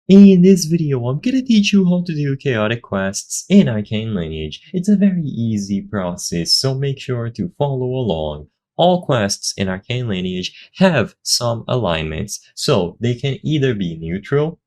In this video, I'm gonna teach you how to do chaotic quests in Arcane Lineage. It's a very easy process, so make sure to follow along. All quests in Arcane Lineage have some alignments, so they can either be neutral,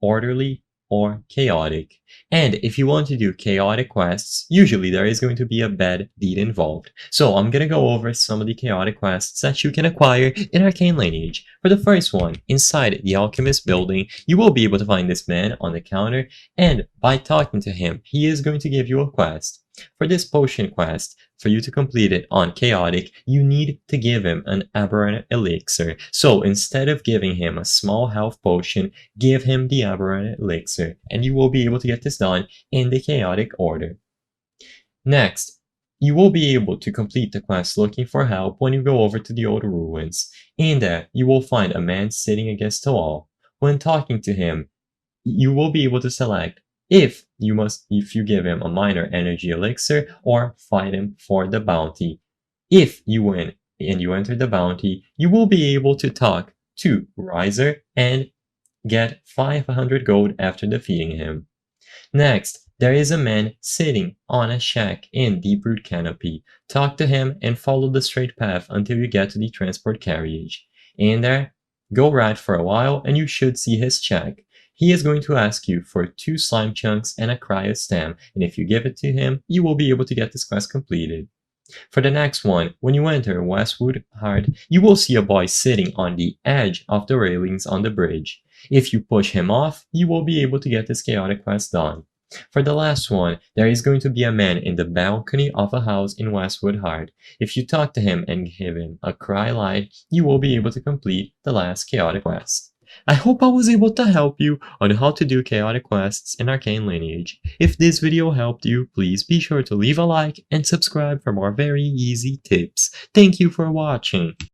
orderly, or chaotic. And if you want to do chaotic quests, usually there is going to be a bad deed involved. So I'm gonna go over some of the chaotic quests that you can acquire in Arcane Lineage. For the first one, inside the Alchemist building, you will be able to find this man on the counter, and by talking to him, he is going to give you a quest. For this potion quest, for you to complete it on chaotic, you need to give him an aberrant elixir. So instead of giving him a small health potion, give him the aberrant elixir, and you will be able to get this done in the chaotic order. Next, you will be able to complete the quest looking for help when you go over to the old ruins. In there, you will find a man sitting against a wall. When talking to him, you will be able to select if you give him a minor energy elixir or fight him for the bounty. If you win and you enter the bounty, you will be able to talk to Riser and get 500 gold after defeating him. Next, there is a man sitting on a shack in Deep-Root Canopy. Talk to him and follow the straight path until you get to the transport carriage. In there, go right for a while and you should see his check. He is going to ask you for 2 slime chunks and a cryo stem, and if you give it to him, you will be able to get this quest completed. For the next one, when you enter Westwood Heart, you will see a boy sitting on the edge of the railings on the bridge. If you push him off, you will be able to get this chaotic quest done. For the last one, there is going to be a man in the balcony of a house in Westwood Heart. If you talk to him and give him a cry light, you will be able to complete the last chaotic quest. I hope I was able to help you on how to do chaotic quests in Arcane Lineage. If this video helped you, please be sure to leave a like and subscribe for more very easy tips. Thank you for watching.